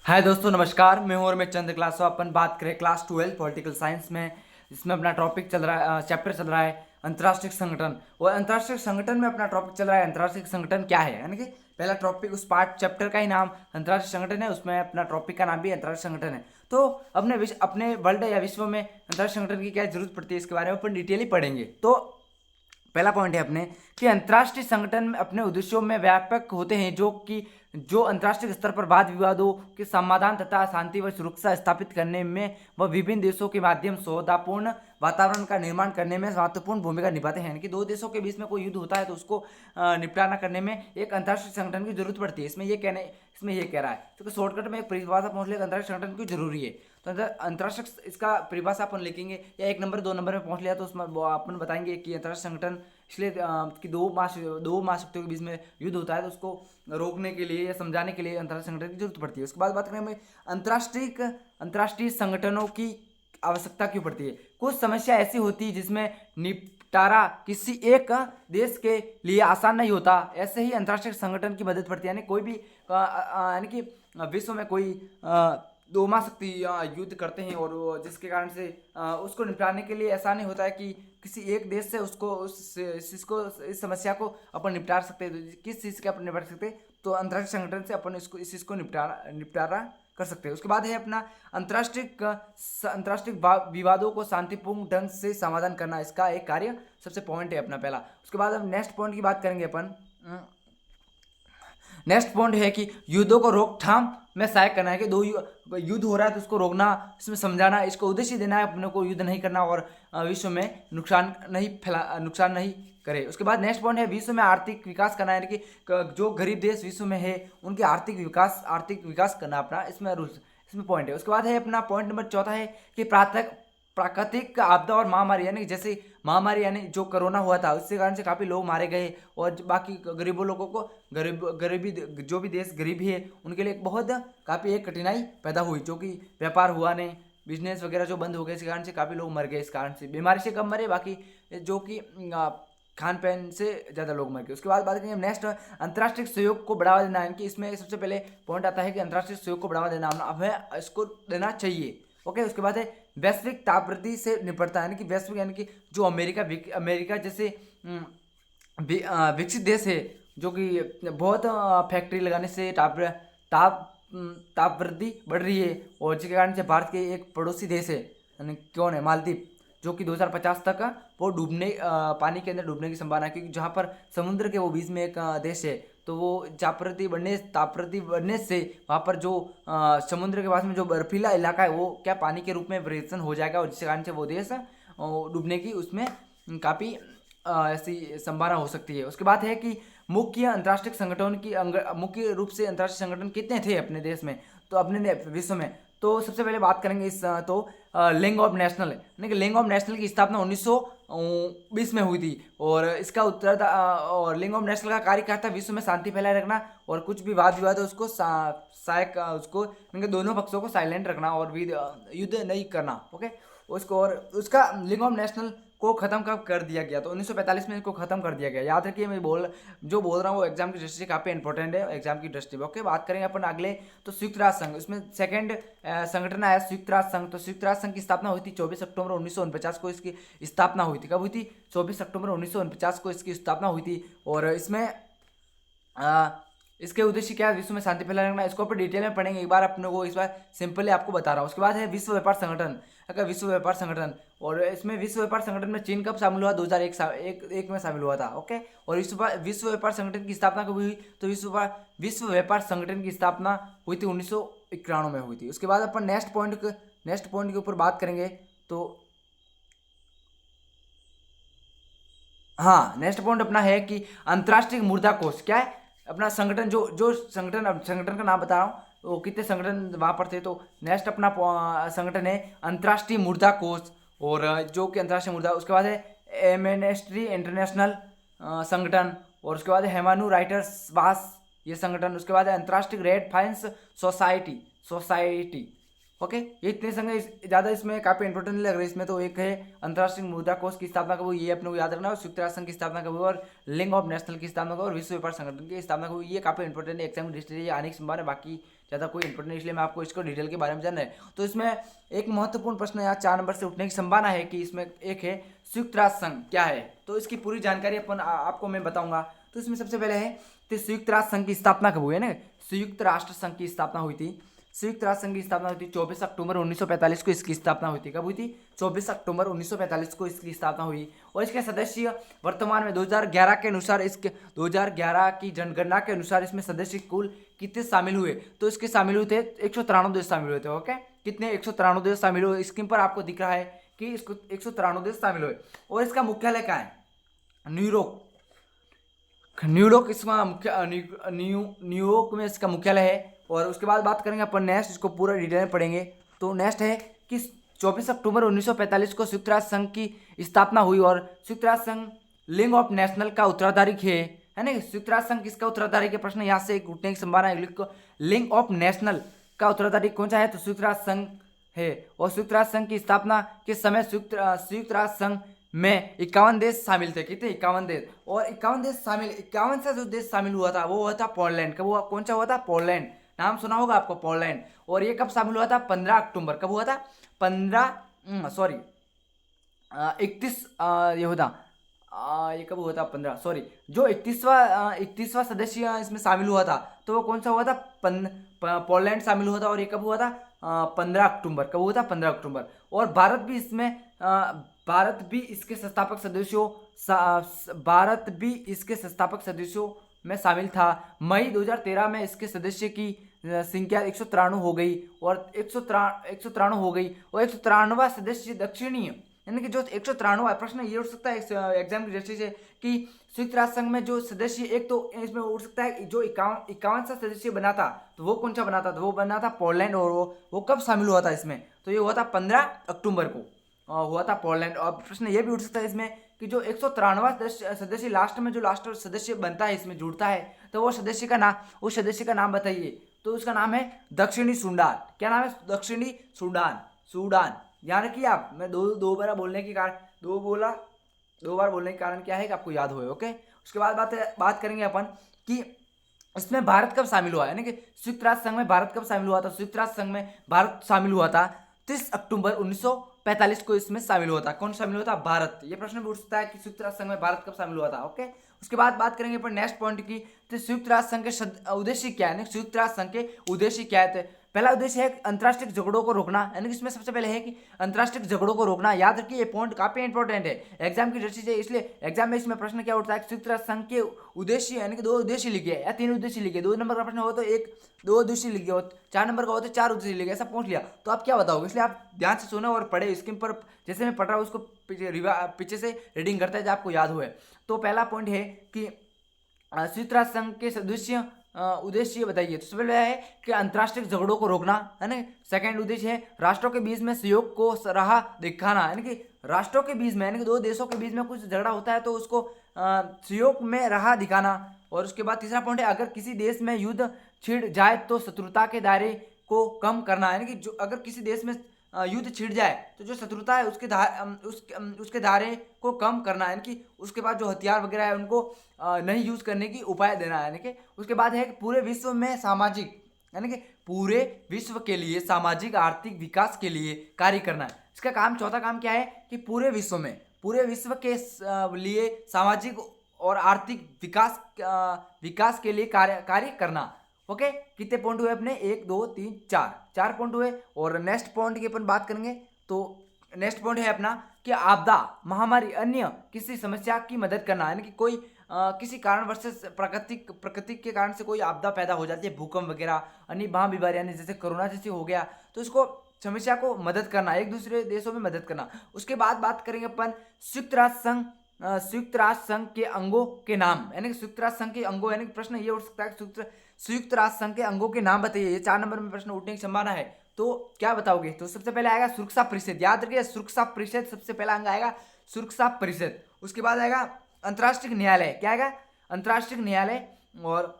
हाय दोस्तों, नमस्कार। मैं हूं और मैं चंद्र क्लास। अपन बात करें क्लास 12 पॉलिटिकल साइंस में। इसमें अपना टॉपिक चल रहा है, चैप्टर चल रहा है अंतर्राष्ट्रीय संगठन। और अंतर्राष्ट्रीय संगठन में अपना टॉपिक चल रहा है अंतर्राष्ट्रीय संगठन क्या है, यानी कि पहला टॉपिक उस पार्ट चैप्टर का ही नाम अंतर्राष्ट्रीय संगठन है, उसमें अपना टॉपिक का नाम भी अंतर्राष्ट्रीय संगठन है। तो अपने वर्ल्ड या विश्व में अंतर्राष्ट्रीय संगठन की क्या जरूरत पड़ती है, इसके बारे में अपन डिटेल ही पढ़ेंगे। तो पहला पॉइंट है अपने कि अंतर्राष्ट्रीय संगठन में अपने उद्देश्यों में व्यापक होते हैं, जो अंतर्राष्ट्रीय स्तर पर वाद विवादों के समाधान तथा शांति व सुरक्षा स्थापित करने में व विभिन्न देशों के माध्यम सौहार्दपूर्ण वातावरण का निर्माण करने में महत्वपूर्ण भूमिका निभाते हैं। यानी कि दो देशों के बीच में कोई युद्ध होता है तो उसको निपटारा करने में एक अंतर्राष्ट्रीय संगठन की जरूरत पड़ती है। इसमें ये कह रहा है, क्योंकि शॉर्टकट में एक परिभाषा पहुंच लिया अंतर्राष्ट्रीय संगठन क्यों जरूरी है। तो अंतर्राष्ट्रीय इसका परिभाषा अपन लिखेंगे, या 1 नंबर 2 नंबर में पहुंच लिया तो उसमें अपन बताएंगे कि अंतर्राष्ट्रीय संगठन इसलिए कि दो महाशक्तियों के बीच में युद्ध होता है तो उसको रोकने के लिए या समझाने के लिए अंतर्राष्ट्रीय संगठन की जरूरत पड़ती है। उसके बाद बात करें हमें अंतर्राष्ट्रीय संगठनों की आवश्यकता क्यों पड़ती है। कुछ समस्या ऐसी होती है जिसमें निपटारा किसी एक देश के लिए आसान नहीं होता, ऐसे ही अंतर्राष्ट्रीय संगठन की मदद पड़ती है। यानी कोई भी यानी कि विश्व में कोई दो महाशक्ति युद्ध करते हैं और जिसके कारण से उसको निपटाने के लिए ऐसा नहीं होता है कि किसी एक देश से इस समस्या को अपन निपटा सकते हैं। तो किस चीज़ के अपन निपटा सकते हैं, तो अंतर्राष्ट्रीय संगठन से अपन इस चीज़ को निपटारा कर सकते हैं। उसके बाद है अपना अंतर्राष्ट्रीय विवादों को शांतिपूर्ण ढंग से समाधान करना, इसका एक कार्य सबसे पॉइंट है अपना पहला। उसके बाद हम नेक्स्ट पॉइंट की बात करेंगे अपन। नेक्स्ट पॉइंट है कि युद्धों को रोकथाम में सहायक करना है, कि युद्ध हो रहा है तो उसको रोकना, इसमें समझाना, इसको उद्देश्य देना है अपने को युद्ध नहीं करना और विश्व में नुकसान नहीं करे। उसके बाद नेक्स्ट पॉइंट है विश्व में आर्थिक विकास करना है, कि जो गरीब देश विश्व में है उनके आर्थिक विकास करना अपना इसमें पॉइंट है। उसके बाद है अपना पॉइंट नंबर चौथा है कि प्राकृतिक आपदा और महामारी, यानी जैसे महामारी यानी जो कोरोना हुआ था उसके कारण से काफ़ी लोग मारे गए और बाकी गरीबों लोगों को गरीबी जो भी देश गरीबी है उनके लिए बहुत काफ़ी एक कठिनाई पैदा हुई, जो कि व्यापार हुआ नहीं, बिजनेस वगैरह जो बंद हो गए, इस कारण से काफ़ी लोग मर गए। इस कारण से बीमारी से कम मरे, बाकी जो कि खान पान से ज़्यादा लोग मर गए। उसके बाद बात करेंगे नेक्स्ट अंतर्राष्ट्रीय सहयोग को बढ़ावा देना, यानी कि इसमें सबसे पहले पॉइंट आता है कि अंतर्राष्ट्रीय सहयोग को बढ़ावा देना हमें इसको देना चाहिए। ओके, उसके बाद है वैश्विक तापप्रति से निपटता, यानी कि वैश्विक यानी कि जो अमेरिका जैसे विकसित देश है, जो कि बहुत फैक्ट्री लगाने से तापवृद्धि बढ़ रही है, और जिसके कारण से भारत के एक पड़ोसी देश है, यानी कौन है, मालदीव, जो कि 2050 तक वो पानी के अंदर डूबने की संभावना है, क्योंकि जहाँ पर समुद्र के वो बीच में एक देश है, तो वो तापप्रति बढ़ने से वहाँ पर जो समुद्र के पास में जो बर्फीला इलाका है वो क्या पानी के रूप में परिवर्तन हो जाएगा, और जिसके कारण से वो देश डूबने की उसमें काफ़ी ऐसी संभावना हो सकती है। उसके बाद है कि मुख्य रूप से अंतर्राष्ट्रीय संगठन कितने थे अपने देश में, तो अपने विश्व में। तो सबसे पहले बात करेंगे लिंग ऑफ नेशनल, यानी कि लिंग ऑफ नेशनल की स्थापना 1920 में हुई थी, और इसका और लिंग ऑफ नेशनल का कार्य क्या था, विश्व में शांति फैलाए रखना और कुछ भी वाद विवाद है उसको उसको दोनों पक्षों को साइलेंट रखना और युद्ध नहीं करना। ओके, उसको और उसका लिंग ऑफ नेशनल को खत्म कब कर दिया गया, तो 1945 में इसको खत्म कर दिया गया। याद रखिए, मैं जो बोल रहा हूँ वो एग्जाम की दृष्टि से काफ़ी इंपॉर्टेंट है, एग्जाम की दृष्टि में। ओके, बात करेंगे अपन अगले, तो संयुक्त राष्ट्र संघ, इसमें सेकंड संगठन आया संयुक्त राष्ट्र संघ। तो संयुक्त राष्ट्र संघ की स्थापना हुई थी 24 अक्टूबर 1949 को। इसकी स्थापना हुई थी, कब हुई थी, 24 अक्टूबर 1949 को इसकी स्थापना हुई थी। और इसमें इसके उद्देश्य क्या है, विश्व में शांति फैलाए रखना। इसको अपन डिटेल में पढ़ेंगे, एक बार अपने को इस बार सिंपली आपको बता रहा हूँ। उसके बाद है विश्व व्यापार संगठन। अगर विश्व व्यापार संगठन, और इसमें विश्व व्यापार संगठन में चीन कब शामिल हुआ, 2001 में शामिल हुआ था। ओके, और विश्व व्यापार संगठन की स्थापना कब हुई, तो विश्व व्यापार संगठन की स्थापना हुई थी 1991 में हुई थी। उसके बाद अपन नेक्स्ट पॉइंट के ऊपर बात करेंगे। तो हाँ, नेक्स्ट पॉइंट अपना है कि अंतर्राष्ट्रीय मुद्रा कोष क्या है अपना संगठन, जो संगठन का नाम बता रहा हूँ, वो कितने संगठन वहाँ पर थे। तो नेक्स्ट अपना संगठन है अंतर्राष्ट्रीय मुद्रा कोष, और जो कि अंतर्राष्ट्रीय मुद्रा। उसके बाद है एमनेस्टी इंटरनेशनल संगठन, और उसके बाद है हेमानु राइटर्स वास ये संगठन। उसके बाद है अंतर्राष्ट्रीय रेड फाइनेंस सोसाइटी। ओके, ये इतने संघ ज़्यादा इसमें काफ़ी इंपॉर्टेंट लग रहा है इसमें। तो एक है अंतर्राष्ट्रीय मुद्रा कोष की स्थापना कब हुई, ये अपने को याद रखना है, और संयुक्त राष्ट्र संघ की स्थापना कब हुई, और लिंग ऑफ नेशनल की स्थापना कब, और विश्व व्यापार संगठन की स्थापना कब हुई, ये काफ़ी इंपॉर्टेंट है, एग्जाम डिस्ट्री आने की संभावना, बाकी ज़्यादा कोई इंपॉर्टेंट, इसलिए मैं आपको इसको डिटेल के बारे में जान रहा है। तो इसमें एक महत्वपूर्ण प्रश्न यहाँ 4 नंबर से उठने की संभावना है कि इसमें एक है संयुक्त राष्ट्र संघ क्या है, तो इसकी पूरी जानकारी आपको मैं बताऊंगा। तो इसमें सबसे पहले है तो संयुक्त राष्ट्र संघ की स्थापना कब हुई है ना, संयुक्त राष्ट्र संघ की स्थापना हुई थी, संयुक्त राष्ट्र संघ की स्थापना हुई थी 24 अक्टूबर 1945 को इसकी स्थापना हुई थी। कब हुई थी? 24 अक्टूबर 1945 को इसकी स्थापना हुई। और इसके सदस्य वर्तमान में 2011 के अनुसार, इसके 2011 की जनगणना के अनुसार इसमें सदस्य कुल कितने शामिल हुए, तो इसके शामिल हुए थे 193 देश शामिल हुए थे। ओके, कितने? 193 देश शामिल हुए। स्क्रीन पर आपको दिख रहा है कि इसको 193 देश शामिल हुए। और इसका मुख्यालय कहाँ है? न्यूयॉर्क, न्यूयॉर्क इसका मुख्य न्यूयॉर्क में इसका मुख्यालय है। और उसके बाद बात करेंगे अपन नेक्स्ट, इसको पूरा डिटेल में पढ़ेंगे। तो नेक्स्ट है कि 24 अक्टूबर 1945 को संयुक्त राष्ट्र संघ की स्थापना हुई और संयुक्त राष्ट्र संघ लीग ऑफ नेशनल का उत्तराधिकारी है ना। संयुक्त राष्ट्र संघ किसका उत्तराधिकारी के प्रश्न यहाँ से उठने की संभावना है। लीग ऑफ नेशनल का उत्तराधिकारी कौन सा है? तो संयुक्त राष्ट्र संघ है। और संयुक्त राष्ट्र संघ की स्थापना के समय संयुक्त राष्ट्र संघ में 51 देश शामिल थे। कितने? 51 देश। और 51 देश शामिल, 51 सा जो देश शामिल हुआ था वो हुआ था पोलैंड। कब हुआ? कौन सा हुआ था? पोलैंड। नाम सुना होगा आपको, पोलैंड। और ये कब शामिल हुआ था? 15 अक्टूबर। कब हुआ था? 31 ये होता ये कब हुआ था? 15 सॉरी, जो 31वां सदस्य इसमें शामिल हुआ था तो वो कौन सा हुआ था? पोलैंड शामिल हुआ था। और ये कब हुआ था? 15 अक्टूबर। कब हुआ था? 15 अक्टूबर। और भारत भी इसमें भारत भी इसके संस्थापक सदस्यों में शामिल था। मई 2013 में इसके सदस्य की संख्या 193 हो गई और 193 हो गई। और 193वां सदस्य दक्षिणी, यानी कि जो 193वां, प्रश्न ये उठ सकता है एग्जाम की दृष्टि से कि संयुक्त राष्ट्र संघ में जो सदस्य, एक तो इसमें उठ सकता है जो 51 सा सदस्य बना था तो वो कौन सा बना था? तो वो बना था पोलैंड। और वो कब शामिल हुआ था इसमें? तो ये हुआ था 15 अक्टूबर को हुआ था पोलैंड। और प्रश्न ये भी उठ सकता है इसमें कि जो 193वां सदस्य लास्ट में जो लास्ट सदस्य बनता है, इसमें जुड़ता है, तो वो सदस्य का नाम बताइए। तो उसका नाम है दक्षिणी सूडान। क्या नाम है? दक्षिणी सूडान। ध्यान रखिए आप, मैं दो बार बोलने के कारण दो बार बोलने के कारण क्या है कि आपको याद होए। ओके, उसके बाद बात करेंगे अपन कि इसमें भारत कब शामिल हुआ, यानी कि संयुक्त राष्ट्र संघ में भारत कब शामिल हुआ था। संयुक्त राष्ट्र संघ में भारत शामिल हुआ था 30 अक्टूबर 1945 को इसमें शामिल हुआ था। कौन शामिल हुआ था? भारत। ये प्रश्न भी उठ सकता है कि संयुक्त राष्ट्र संघ में भारत कब शामिल हुआ था। ओके, उसके बाद बात करेंगे अपन नेक्स्ट पॉइंट की, तो संयुक्त राष्ट्र संघ के उद्देश्य क्या है। संयुक्त राष्ट्र संघ के उद्देश्य क्या है? पहला उद्देश्य है अंतर्राष्ट्रीय झगड़ों को रोकना, यानी कि इसमें सबसे पहले है कि अंतर्राष्ट्रीय झगड़ों को रोकना। याद रखिए ये पॉइंट काफी इंपॉर्टेंट है एग्जाम की दृष्टि से, इसलिए एग्जाम में इसमें प्रश्न क्या उठता है? संयुक्त राष्ट्र संघ के उद्देश्य, यानी कि 2 उद्देश्य लिखे या 3 उद्देश्य लिखे। 2 नंबर का प्रश्न हो तो 2 उद्देश्य लिखे, हो 4 नंबर का हो तो 4 उद्देश्य लिखे, ऐसा पूछ लिया तो आप क्या बताओगे। इसलिए आप ध्यान से सुनो और पढ़े। स्क्रीन पर जैसे मैं पढ़ रहा हूँ उसको पीछे से रीडिंग करता है जो आपको याद हुए। तो पहला पॉइंट है कि संयुक्त राष्ट्र संघ के सदस्य उद्देश्य बताइए। तो सबसे पहले है कि अंतर्राष्ट्रीय झगड़ों को रोकना, है ना। सेकंड उद्देश्य है राष्ट्रों के बीच में सहयोग को राह दिखाना, यानी कि राष्ट्रों के बीच में, यानी कि 2 देशों के बीच में कुछ झगड़ा होता है तो उसको सहयोग में राह दिखाना। और उसके बाद तीसरा पॉइंट है अगर किसी देश में युद्ध छिड़ जाए तो शत्रुता के दायरे को कम करना, यानी कि जो अगर किसी देश में युद्ध छिड़ जाए तो जो शत्रुता है उसके दायरे को कम करना, यानी कि उसके बाद जो हथियार वगैरह है उनको नहीं यूज करने की उपाय देना, यानी कि उसके बाद है कि पूरे विश्व में सामाजिक, यानी कि पूरे विश्व के लिए सामाजिक आर्थिक विकास के लिए कार्य करना है। इसका काम, चौथा काम क्या है कि पूरे विश्व के लिए सामाजिक और आर्थिक विकास के लिए कार्य करना। ओके, कितने पॉइंट हुए अपने? 1 2 3 4 पॉइंट हुए। और नेक्स्ट पॉइंट की अपन बात करेंगे तो नेक्स्ट पॉइंट है अपना कि आपदा, महामारी, अन्य किसी समस्या की मदद करना, यानी कि कोई किसी कारणवश से प्रकृति के कारण से कोई आपदा पैदा हो जाती है, भूकंप वगैरह, अन्य महाबीमारियां जैसे कोरोना जैसे हो गया, तो इसको समस्या को मदद करना, एक दूसरे देशों में मदद करना। उसके बाद बात करेंगे अपन संयुक्त राष्ट्र संघ के अंगों के नाम, यानी कि संयुक्त राष्ट्र संघ के अंगों, यानी कि प्रश्न ये उठ सकता है संयुक्त राष्ट्र संघ के अंगों के नाम बताइए। ये 4 नंबर में प्रश्न उठने की संभावना है, तो क्या बताओगे। तो सबसे पहले आएगा सुरक्षा परिषद। याद रखिए सुरक्षा परिषद सबसे पहला अंग आएगा, सुरक्षा परिषद। उसके बाद आएगा अंतर्राष्ट्रीय न्यायालय। क्या आएगा? अंतर्राष्ट्रीय न्यायालय। और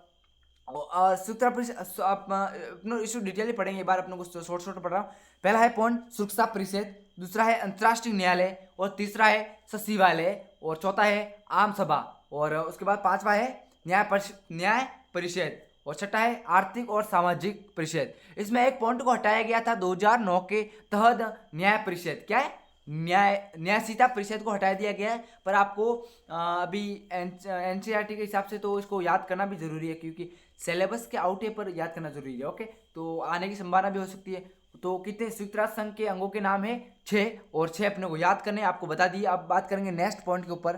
सुरक्षा परिषद इशू डिटेल पढ़ेंगे, एक बार अपने को शॉर्ट पढ़ रहा हूँ। पहला है पॉइंट सुरक्षा परिषद, दूसरा है अंतर्राष्ट्रीय न्यायालय, और तीसरा है सचिवालय, और चौथा है आम सभा, और उसके बाद 5वां है न्याय परिषद, और छठा है आर्थिक और सामाजिक परिषद। इसमें एक पॉइंट को हटाया गया था 2009 के तहत न्याय परिषद। क्या है? न्यायशीता परिषद को हटा दिया गया है। पर आपको अभी एनसीईआरटी के हिसाब से तो इसको याद करना भी जरूरी है, क्योंकि सिलेबस के आउट है पर याद करना जरूरी है। ओके, तो आने की संभावना भी हो सकती है। तो कितने संयुक्त राष्ट्र संघ के अंगों के नाम है? 6, और 6 अपने को याद करने, आपको बता दिए। अब बात करेंगे नेक्स्ट पॉइंट के ऊपर।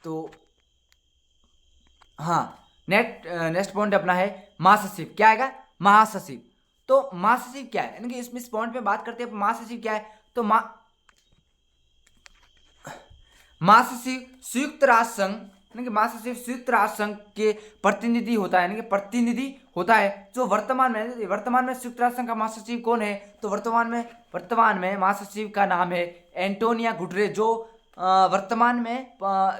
तो हाँ, नेक्स्ट पॉइंट अपना है महासचिव। क्या आएगा? महासचिव। तो महासचिव क्या है, यानी कि इस पॉइंट पे बात करते हैं महासचिव क्या है। तो महासचिव संयुक्त राष्ट्र संघ, यानी कि महासचिव संयुक्त राष्ट्र संघ के प्रतिनिधि होता है, यानी कि प्रतिनिधि होता है। जो वर्तमान में संयुक्त राष्ट्र संघ का महासचिव कौन है? तो वर्तमान में महासचिव का नाम है एंटोनियो गुटेरेस। जो वर्तमान में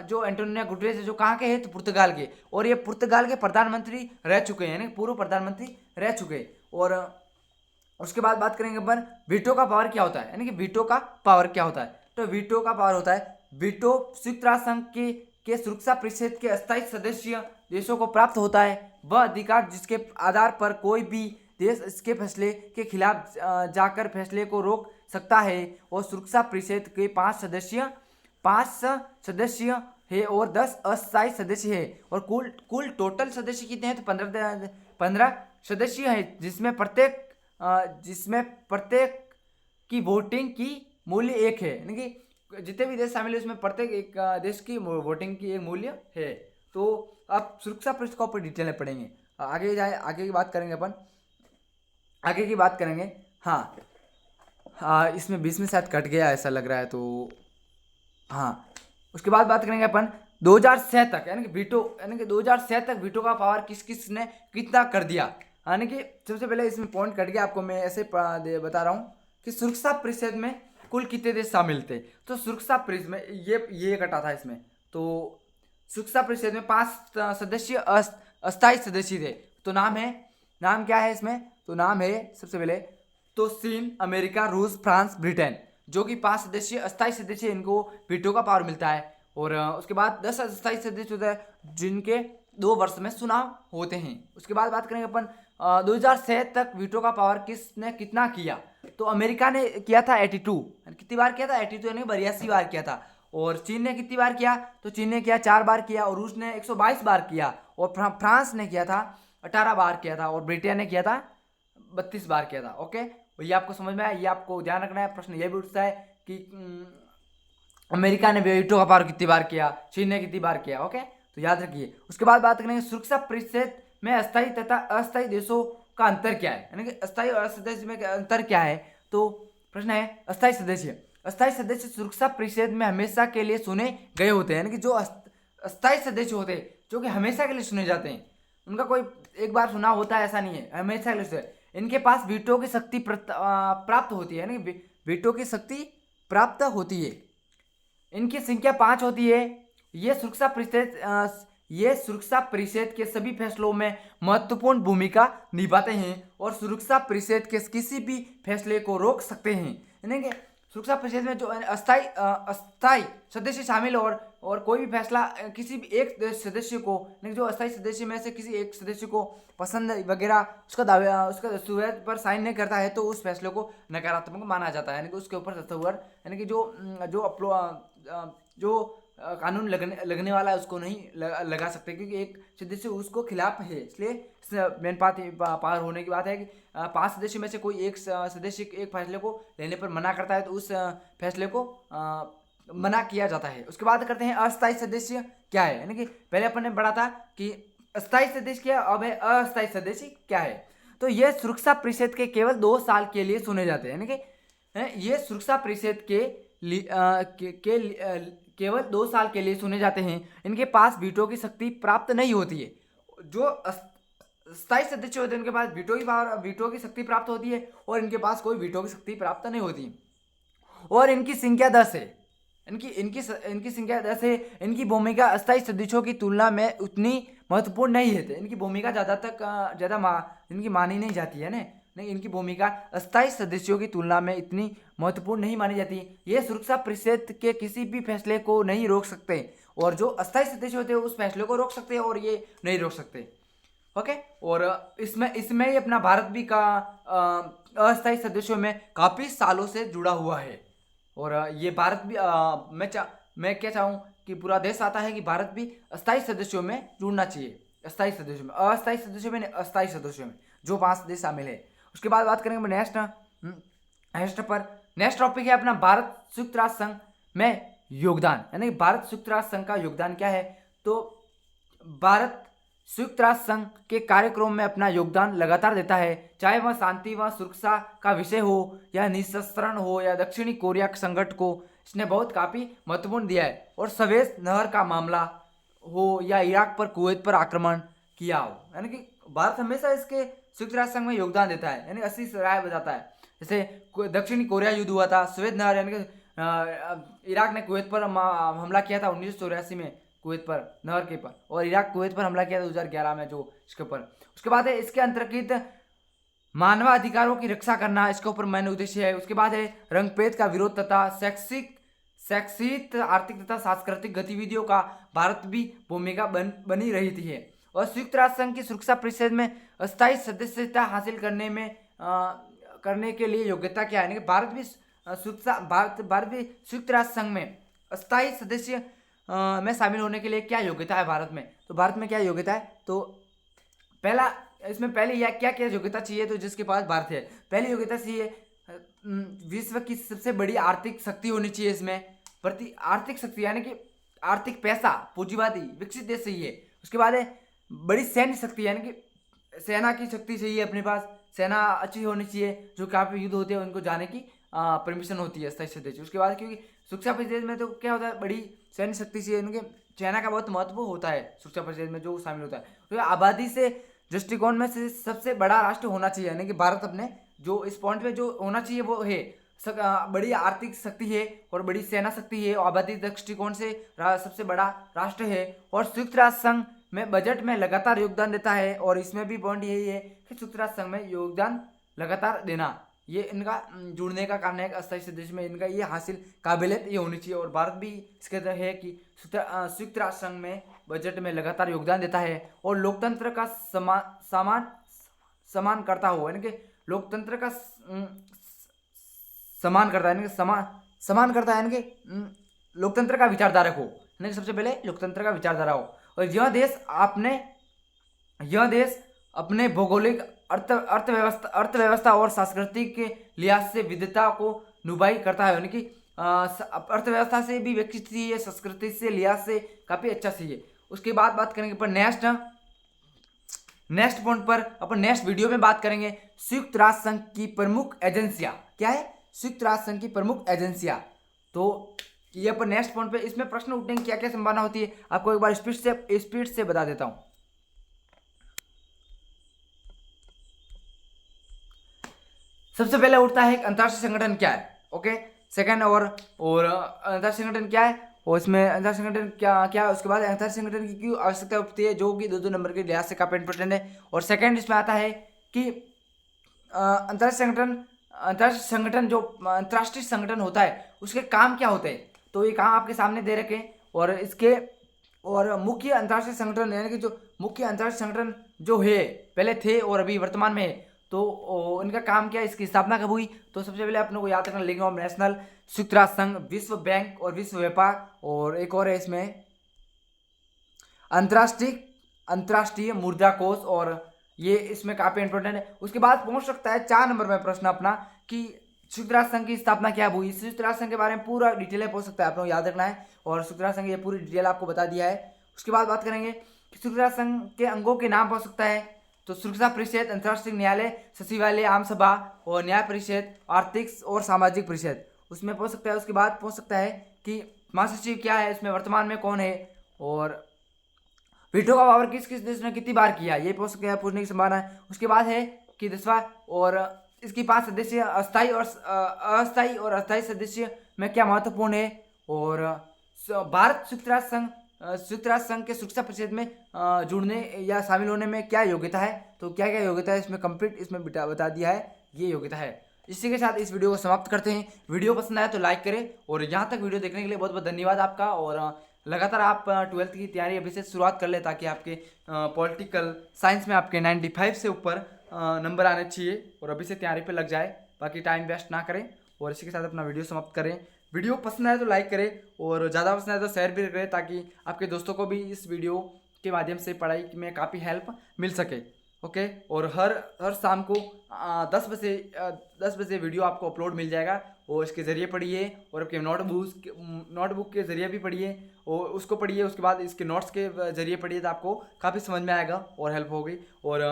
जो एंटोनियो गुटेरेस है, जो कहाँ के हैं? तो पुर्तगाल के। और ये पुर्तगाल के प्रधानमंत्री रह चुके हैं, यानी पूर्व प्रधानमंत्री रह चुके हैं। और उसके बाद बात करेंगे अपन वीटो का पावर क्या होता है, यानी कि वीटो का पावर क्या होता है। तो वीटो का पावर होता है, वीटो संयुक्त राष्ट्र संघ के सुरक्षा परिषद के अस्थायी सदस्य देशों को प्राप्त होता है। वह अधिकार जिसके आधार पर कोई भी देश इसके फैसले के खिलाफ जाकर फैसले को रोक सकता है। और सुरक्षा परिषद के 5 सदस्य है और 10 अस्थायी सदस्य है। और कुल टोटल सदस्य कितने हैं? तो 15 सदस्य हैं, जिसमें प्रत्येक की वोटिंग की मूल्य 1 है, यानी कि जितने भी देश शामिल है उसमें प्रत्येक एक देश की वोटिंग की एक मूल्य है। तो आप सुरक्षा परिषद के ऊपर डिटेल में पढ़ेंगे। आगे की बात करेंगे। हाँ, इसमें 20 में शायद कट गया ऐसा लग रहा है। तो हाँ, उसके बाद बात करेंगे अपन 2006 तक, यानी कि 2006 तक वीटो का पावर किस ने कितना कर दिया। यानी कि सबसे पहले इसमें पॉइंट कट गया, आपको मैं ऐसे बता रहा हूँ कि सुरक्षा परिषद में कुल कितने देश शामिल थे। तो सुरक्षा परिषद में ये कटा था इसमें। तो सुरक्षा परिषद में 5 सदस्य अस्थायी सदस्य थे। तो नाम क्या है इसमें? तो नाम है सबसे पहले तो चीन, अमेरिका, रूस, फ्रांस, ब्रिटेन, जो कि 5 सदस्य अस्थायी सदस्य, इनको वीटो का पावर मिलता है। और उसके बाद 10 अस्थायी सदस्य होता है, जिनके 2 वर्ष में चुनाव होते हैं। उसके बाद बात करेंगे अपन 2006 तक वीटो का पावर किसने कितना किया। तो अमेरिका ने किया था 82। कितनी बार किया था? 82, यानी 82 बार किया था। और चीन ने कितनी बार किया? तो चीन ने किया 4 बार किया। और रूस ने 122 बार किया। और फ्रांस ने किया था 18 बार किया था। और ब्रिटेन ने किया था 32 बार किया था। ओके, ये आपको समझ में आया? ये आपको ध्यान रखना है। प्रश्न ये भी उठता है कि अमेरिका ने वीटो का पावर कितनी बार किया, चीन ने कितनी बार किया। ओके, तो याद रखिए। उसके बाद बात करेंगे सुरक्षा परिषद में अस्थायी तथा अस्थायी देशों का अंतर क्या है, यानी कि अस्थायी और अस्थायी सदस्य में अंतर क्या है। तो प्रश्न है अस्थायी सदस्य सुरक्षा परिषद में हमेशा के लिए चुने गए होते हैं, यानी कि जो अस्थायी सदस्य होते हैं जो कि हमेशा के लिए चुने जाते हैं, उनका कोई एक बार चुनाव होता है ऐसा नहीं है, हमेशा के लिए। इनके पास वीटो की शक्ति प्राप्त होती है, यानी कि वीटो की शक्ति प्राप्त होती है। इनकी संख्या 5 होती है। ये सुरक्षा परिषद के सभी फैसलों में महत्वपूर्ण भूमिका निभाते हैं और सुरक्षा परिषद के किसी भी फैसले को रोक सकते हैं। यानी कि सुरक्षा परिषद में जो अस्थायी सदस्य शामिल और कोई भी फैसला किसी भी एक सदस्य को, जो अस्थायी सदस्य में से किसी एक सदस्य को पसंद वगैरह उसका दस्तूर पर साइन नहीं करता है, तो उस फैसले को नकारात्मक माना जाता है, यानी कि उसके ऊपर दस्तूर, यानी कि जो कानून लगने वाला है उसको नहीं लगा सकते, क्योंकि एक सदस्य उसको खिलाफ है। इसलिए मेन पावर होने की बात है कि 5 सदस्य में से कोई एक सदस्य एक फैसले को लेने पर मना करता है, तो उस फैसले को मना किया जाता है। उसके बाद करते हैं अस्थायी सदस्य क्या है, यानी कि पहले अपन ने पढ़ा था कि अस्थायी सदस्य क्या, अब है अस्थायी सदस्य क्या है। तो ये सुरक्षा परिषद के केवल 2 साल के लिए चुने जाते हैं, यानी कि ये सुरक्षा परिषद के केवल 2 साल के लिए चुने जाते हैं। इनके पास वीटो की शक्ति प्राप्त नहीं होती है। जो अस्थायी सदस्य होते हैं उनके पास वीटो की शक्ति प्राप्त होती है और इनके पास कोई वीटो की शक्ति प्राप्त नहीं होती। और इनकी संख्या 10 है, इनकी संख्या 10 है। इनकी भूमिका अस्थायी सदस्यों की तुलना में उतनी महत्वपूर्ण नहीं है, इनकी भूमिका इनकी मानी नहीं जाती है नहीं, इनकी भूमिका अस्थायी सदस्यों की तुलना में इतनी महत्वपूर्ण नहीं मानी जाती। ये सुरक्षा परिषद के किसी भी फैसले को नहीं रोक सकते, और जो अस्थायी सदस्य होते हैं उस फैसले को रोक सकते हैं और ये नहीं रोक सकते। ओके। और इसमें इसमें ही अपना भारत भी का अस्थायी सदस्यों में काफी सालों से जुड़ा हुआ है। और ये भारत भी मैं क्या चाहूँ कि पूरा देश आता है कि भारत भी अस्थायी सदस्यों में जुड़ना चाहिए। अस्थायी सदस्यों में, अस्थायी सदस्यों में नहीं, अस्थायी सदस्यों में, जो 5 देश शामिल है। उसके बाद बात करेंगे नेक्स्ट टॉपिक है अपना भारत संयुक्त राष्ट्र संघ में योगदान, यानी भारत संयुक्त राष्ट्र संघ का योगदान क्या है। तो भारत संयुक्त राष्ट्र संघ के कार्यक्रम में अपना योगदान लगातार देता है, चाहे वह शांति व सुरक्षा का विषय हो या निःशस्त्रण हो या दक्षिणी कोरिया संकट को इसने बहुत काफी महत्वपूर्ण दिया है। और सवेज नहर का मामला हो या इराक पर कुवैत पर आक्रमण किया हो, यानी कि भारत हमेशा इसके संयुक्त राष्ट्र संघ में योगदान देता है, यानी असली राय बताता है। जैसे दक्षिणी कोरिया युद्ध हुआ था, सवेज नहर यानी कि इराक ने कुवैत पर हमला किया था 1984 में, कुवैत पर नहर के पर, और इराक कुवैत पर हमला किया था 2011 में जो इसके ऊपर। उसके बाद है इसके अंतर्गत मानवाधिकारों की रक्षा करना, इसके ऊपर मैंने उद्देश्य है। उसके बाद है रंगभेद का विरोध तथा शैक्षिक आर्थिक तथा सांस्कृतिक गतिविधियों का भारत भी भूमिका बनी रही थी है। और संयुक्त राष्ट्र संघ की सुरक्षा परिषद में अस्थायी सदस्यता हासिल करने के लिए योग्यता क्या है, भारत भी संयुक्त राष्ट्र संघ में अस्थायी सदस्य में शामिल होने के लिए क्या योग्यता है भारत में। तो भारत में क्या योग्यता है, तो पहले क्या क्या योग्यता चाहिए, तो जिसके पास भारत है, पहली योग्यता चाहिए विश्व की सबसे बड़ी आर्थिक शक्ति होनी चाहिए। इसमें आर्थिक शक्ति यानी कि आर्थिक पैसा पूंजीवादी विकसित देश चाहिए। उसके बाद है बड़ी सैन्य शक्ति, यानी कि सेना की शक्ति चाहिए, अपने पास सेना अच्छी होनी चाहिए, जो काफी युद्ध होते हैं उनको जाने की परमिशन होती है अस्थायी सदस्य। उसके बाद क्योंकि सुरक्षा परिषद में तो क्या होता है, बड़ी सैन्य शक्ति चाहिए, उनके सेना का बहुत महत्व होता है सुरक्षा परिषद में जो शामिल होता है। तो आबादी से दृष्टिकोण में से सबसे बड़ा राष्ट्र होना चाहिए, यानी कि भारत अपने जो इस पॉइंट पे जो होना चाहिए वो है बड़ी आर्थिक शक्ति है और बड़ी सेना शक्ति है, आबादी दृष्टिकोण से सबसे बड़ा राष्ट्र है, और संयुक्त राष्ट्र संघ में बजट में लगातार योगदान देता है। और इसमें भी पॉइंट यही है कि संयुक्त राष्ट्र संघ में योगदान लगातार देना, ये इनका जुड़ने का कारण है। अस्थायी सदस्य में इनका ये हासिल काबिलियत ये होनी चाहिए। और भारत भी इसके तरह है कि संयुक्त राष्ट्र संघ में बजट में लगातार योगदान देता है और लोकतंत्र का सम्मान करता हो, यानी कि लोकतंत्र का सम्मान करता है, यानी कि सम्मान करता है, यानी कि लोकतंत्र का विचारधारक हो, यानी कि सबसे पहले लोकतंत्र का विचारधारा हो। और यह देश अपने भौगोलिक अर्थव्यवस्था और सांस्कृतिक के लिहाज से विविधता को नुमाई करता है, यानी कि अर्थव्यवस्था से भी विकसित है, संस्कृति से लिहाज से काफी अच्छा सी है। उसके बाद बात करेंगे पर नेक्स्ट पॉइंट पर अपन नेक्स्ट वीडियो में बात करेंगे संयुक्त राष्ट्र संघ की प्रमुख एजेंसियां क्या है, संयुक्त राष्ट्र संघ की प्रमुख एजेंसियां। तो ये अपन नेक्स्ट पॉइंट पे इसमें प्रश्न उठने की क्या क्या संभावना होती है, आपको एक बार स्पीड से बता देता हूं। सबसे पहले उठता है अंतर्राष्ट्रीय संगठन क्या है, ओके। सेकंड और अंतर्राष्ट्रीय संगठन क्या है, और इसमें अंतर्राष्ट्रीय संगठन क्या है। उसके बाद अंतर्राष्ट्रीय संगठन की क्यों आवश्यकता उठती है, जो कि 2 नंबर के लिहाज से काफी इंपॉर्टेंट है। और सेकंड इसमें आता है कि अंतर्राष्ट्रीय संगठन होता है उसके काम क्या होते हैं। तो ये काम आपके सामने दे रखे हैं। और मुख्य अंतर्राष्ट्रीय संगठन, यानी कि जो मुख्य अंतर्राष्ट्रीय संगठन जो है पहले थे और अभी वर्तमान में है, तो इनका काम क्या है, इसकी स्थापना कब हुई। तो सबसे पहले अपने को याद रखना लीग ऑफ नेशनल, संयुक्त राष्ट्र संघ, विश्व बैंक और विश्व व्यापार, और एक और है इसमें अंतर्राष्ट्रीय मुद्रा कोष, और ये इसमें काफी इंपॉर्टेंट है। उसके बाद पहुंच सकता है 4 नंबर में प्रश्न अपना कि संयुक्त राष्ट्र संघ की स्थापना क्या हुई। संयुक्त राष्ट्र संघ के बारे में पूरा डिटेल में पहुंच सकता है, आपको याद रखना है। और संयुक्त राष्ट्र संघ ये पूरी डिटेल आपको बता दिया है। उसके बाद बात करेंगे कि संयुक्त राष्ट्र संघ के अंगों के नाम पहुंच सकता है, तो सुरक्षा परिषद, अंतर्राष्ट्रीय न्यायालय, सचिवालय, आम सभा और न्याय परिषद, आर्थिक और सामाजिक परिषद, उसमें पहुंच सकता है। उसके बाद पहुंच सकता है कि महासचिव क्या है, इसमें वर्तमान में कौन है, और वीटो का पावर किस किस देश ने कितनी बार किया, ये पहुंच सकता है, पूछने की संभावना है। उसके बाद है कि 10वां और इसकी 5 सदस्य अस्थायी और अस्थायी सदस्य में क्या महत्वपूर्ण है, और भारत संयुक्त राष्ट्र संघ के सुरक्षा परिषद में जुड़ने या शामिल होने में क्या योग्यता है। तो क्या क्या योग्यता है इसमें कंप्लीट इसमें बता दिया है, ये योग्यता है। इसी के साथ इस वीडियो को समाप्त करते हैं। वीडियो पसंद आया तो लाइक करें, और यहाँ तक वीडियो देखने के लिए बहुत बहुत धन्यवाद आपका। और लगातार आप 12th की तैयारी अभी से शुरुआत कर ले, ताकि आपके पॉलिटिकल साइंस में आपके 95 से ऊपर नंबर आने चाहिए, और अभी से तैयारी पे लग जाए। बाकी टाइम वेस्ट ना करें, और इसी के साथ अपना वीडियो समाप्त करें। वीडियो पसंद आए तो लाइक करें, और ज़्यादा पसंद आए तो शेयर भी करें, ताकि आपके दोस्तों को भी इस वीडियो के माध्यम से पढ़ाई में काफ़ी हेल्प मिल सके। ओके, और हर शाम को 10 बजे वीडियो आपको अपलोड मिल जाएगा, और इसके ज़रिए पढ़िए, और आपके नोटबुक के ज़रिए भी पढ़िए, और उसको पढ़िए, उसके बाद इसके नोट्स के ज़रिए पढ़िए, तो आपको काफ़ी समझ में आएगा और हेल्प होगी। और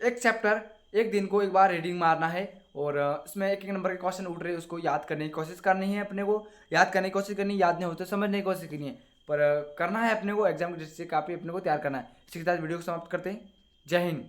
एक चैप्टर एक दिन को एक बार रीडिंग मारना है, और इसमें एक नंबर के क्वेश्चन उठ रहे हैं, उसको याद करने की कोशिश करनी है। अपने को याद करने की कोशिश करनी है, याद नहीं होते समझने की कोशिश करनी है, पर करना है अपने को, एग्जाम की दृष्टि से काफ़ी अपने को तैयार करना है। इसी के साथ वीडियो को समाप्त करते हैं। जय हिंद।